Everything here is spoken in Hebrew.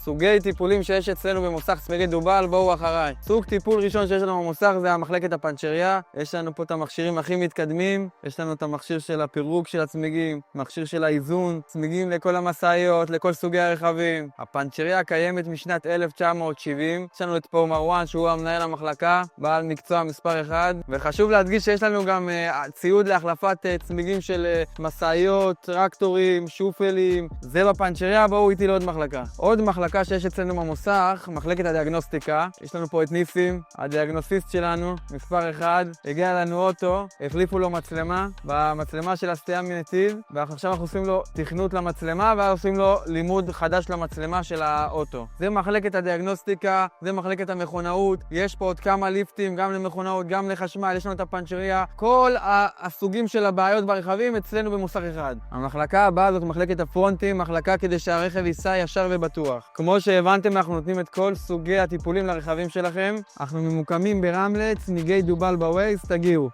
סוגי טיפולים שיש אצלנו במוסך צמיגי דובל, בואו אחריי. סוג טיפול ראשון שיש לנו במוסך זה המחלקת הפנצ'ריה. יש לנו פה את המכשירים הכי מתקדמים. יש לנו את המכשיר של הפירוק של הצמיגים, מכשיר של האיזון, צמיגים לכל המשאיות, לכל סוגי הרכבים. הפנצ'ריה קיימת משנת 1970. יש לנו את פה מרואן שהוא המנהל המחלקה, בעל מקצוע מספר 1. וחשוב להדגיש שיש לנו גם ציוד להחלפת צמיגים של משאיות, טרקטורים, שופלים. זה בפנצ'ריה, בואו איתי לעוד מחלקה. עוד מחלקה שיש אצלנו במוסך, מחלקת הדיאגנוסטיקה. יש לנו פה את ניסים, הדיאגנוסיסט שלנו, מספר 1. הגיע לנו אוטו, החליפו לו מצלמה, במצלמה של הסטייה מנתיב, ועכשיו אנחנו עושים לו תכנות למצלמה, ואז עושים לו לימוד חדש למצלמה של האוטו. זה מחלקת הדיאגנוסטיקה, זה מחלקת המכונאות. יש פה עוד כמה ליפטים, גם למכונאות, גם לחשמל. יש לנו את הפנצ'ריה, כל הסוגים של הבעיות ברכבים אצלנו במוסך אחד. המחלקה הבאה זאת מחלקת הפרונטים, מחלקה כדי שהרכב ייסע ישר ובטוח. כמו שהבנתם, אנחנו נותנים את כל סוגי הטיפולים לרכבים שלכם. אנחנו ממוקמים ברמלה, צמיגי דובל בווייז, תגיעו.